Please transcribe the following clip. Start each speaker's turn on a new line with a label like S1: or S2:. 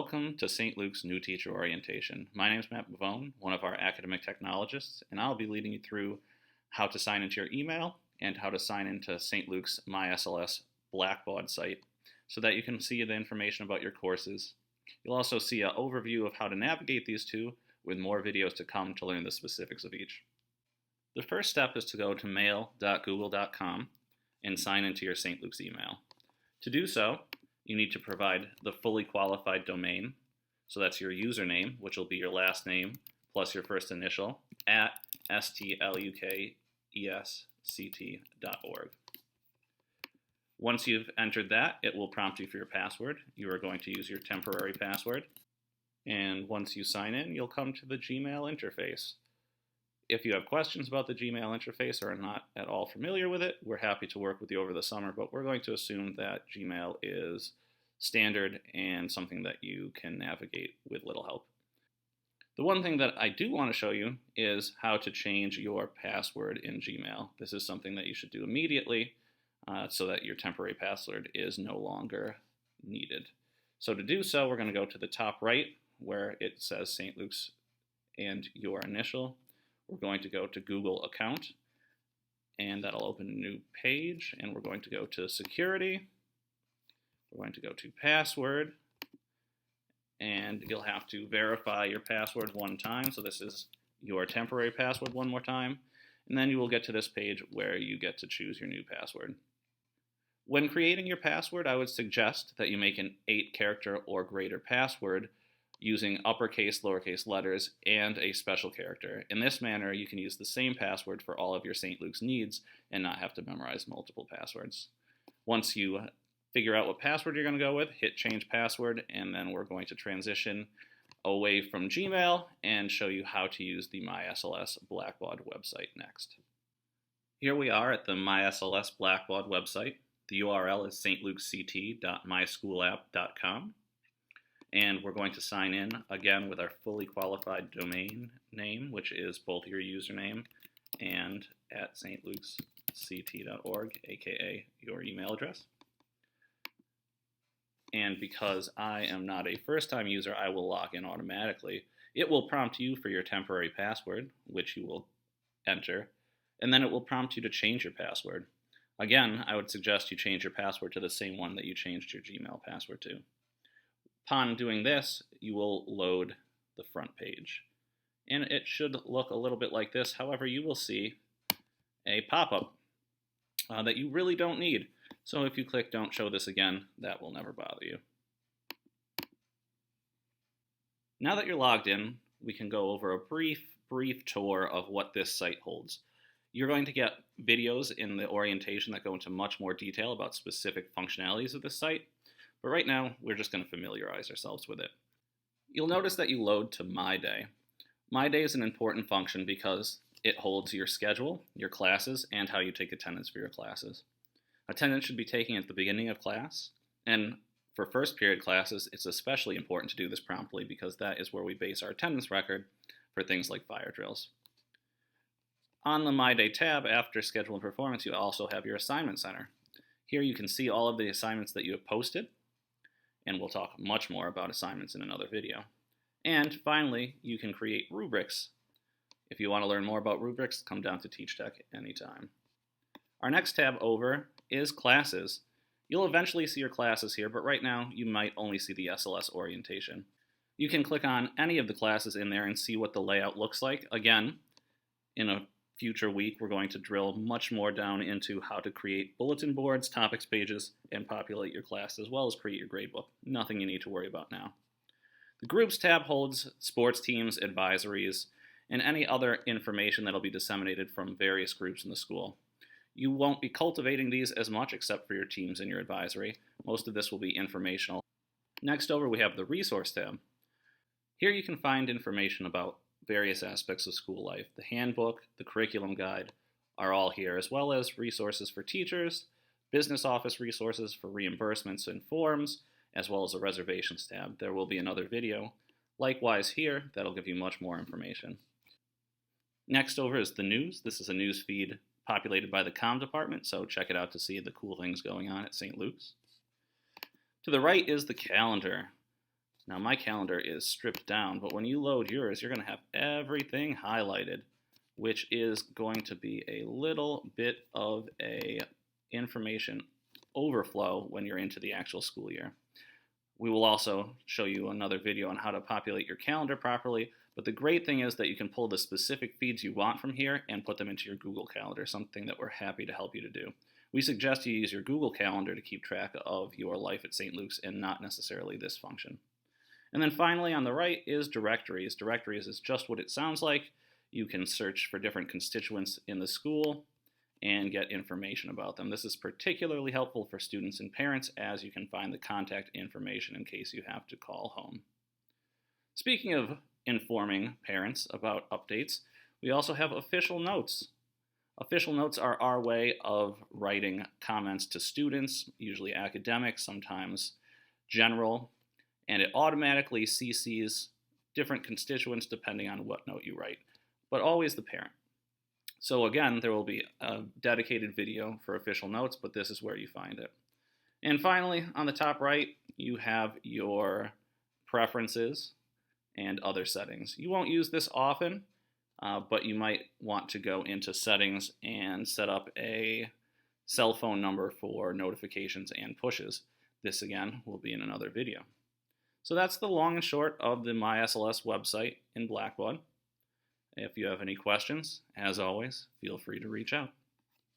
S1: Welcome to St. Luke's New Teacher Orientation. My name is Matt Bavone, one of our academic technologists, and I'll be leading you through how to sign into your email and how to sign into St. Luke's MySLS Blackboard site so that you can see the information about your courses. You'll also see an overview of how to navigate these two with more videos to come to learn the specifics of each. The first step is to go to mail.google.com and sign into your St. Luke's email. To do so, you need to provide the fully qualified domain. So that's your username, which will be your last name plus your first initial at stlukesct.org. Once you've entered that, it will prompt you for your password. You are going to use your temporary password. And once you sign in, you'll come to the Gmail interface. If you have questions about the Gmail interface or are not at all familiar with it, we're happy to work with you over the summer, but we're going to assume that Gmail is standard and something that you can navigate with little help. The one thing that I do want to show you is how to change your password in Gmail. This is something that you should do immediately so that your temporary password is no longer needed. So to do so, we're going to go to the top right where it says St. Luke's and your initial. We're going to go to Google account, and that'll open a new page, and we're going to go to security. We're going to go to password, and you'll have to verify your password one time. So this is your temporary password one more time, and then you will get to this page where you get to choose your new password. When creating your password, I would suggest that you make an 8-character or greater password using uppercase, lowercase letters, and a special character. In this manner, you can use the same password for all of your St. Luke's needs and not have to memorize multiple passwords. Once you figure out what password you're going to go with, hit change password, and then we're going to transition away from Gmail and show you how to use the MySLS Blackboard website next. Here we are at the MySLS Blackboard website. The URL is stlukeCT.myschoolapp.com. And we're going to sign in again with our fully qualified domain name, which is both your username and at stlukesct.org, aka your email address. And because I am not a first-time user, I will log in automatically. It will prompt you for your temporary password, which you will enter, and then it will prompt you to change your password. Again, I would suggest you change your password to the same one that you changed your Gmail password to. Upon doing this, you will load the front page. And it should look a little bit like this. However, you will see a pop-up that you really don't need. So if you click Don't Show This Again, that will never bother you. Now that you're logged in, we can go over a brief tour of what this site holds. You're going to get videos in the orientation that go into much more detail about specific functionalities of this site. But right now, we're just going to familiarize ourselves with it. You'll notice that you load to My Day. My Day is an important function because it holds your schedule, your classes, and how you take attendance for your classes. Attendance should be taken at the beginning of class, and for first period classes, it's especially important to do this promptly because that is where we base our attendance record for things like fire drills. On the My Day tab, after Schedule and Performance, you also have your Assignment Center. Here you can see all of the assignments that you have posted, and we'll talk much more about assignments in another video. And finally, you can create rubrics. If you want to learn more about rubrics, come down to TeachTech anytime. Our next tab over is Classes. You'll eventually see your classes here, but right now you might only see the SLS orientation. You can click on any of the classes in there and see what the layout looks like. Again, in a future week, we're going to drill much more down into how to create bulletin boards, topics pages, and populate your class, as well as create your gradebook. Nothing you need to worry about now. The Groups tab holds sports teams, advisories, and any other information that will be disseminated from various groups in the school. You won't be cultivating these as much except for your teams and your advisory. Most of this will be informational. Next over, we have the Resource tab. Here you can find information about various aspects of school life. The handbook, the curriculum guide are all here, as well as resources for teachers, business office resources for reimbursements and forms, as well as a reservations tab. There will be another video likewise here that'll give you much more information. Next over is the news. This is a news feed populated by the comm department, so check it out to see the cool things going on at St. Luke's. To the right is the calendar. Now my calendar is stripped down, but when you load yours, you're going to have everything highlighted, which is going to be a little bit of a information overflow when you're into the actual school year. We will also show you another video on how to populate your calendar properly, but the great thing is that you can pull the specific feeds you want from here and put them into your Google Calendar, something that we're happy to help you to do. We suggest you use your Google Calendar to keep track of your life at St. Luke's and not necessarily this function. And then finally on the right is directories. Directories is just what it sounds like. You can search for different constituents in the school and get information about them. This is particularly helpful for students and parents, as you can find the contact information in case you have to call home. Speaking of informing parents about updates, we also have official notes. Official notes are our way of writing comments to students, usually academic, sometimes general, and it automatically CCs different constituents depending on what note you write, but always the parent. So again, there will be a dedicated video for official notes, but this is where you find it. And finally, on the top right, you have your preferences and other settings. You won't use this often, but you might want to go into settings and set up a cell phone number for notifications and pushes. This again will be in another video. So that's the long and short of the MySLS website in Blackbaud. If you have any questions, as always, feel free to reach out.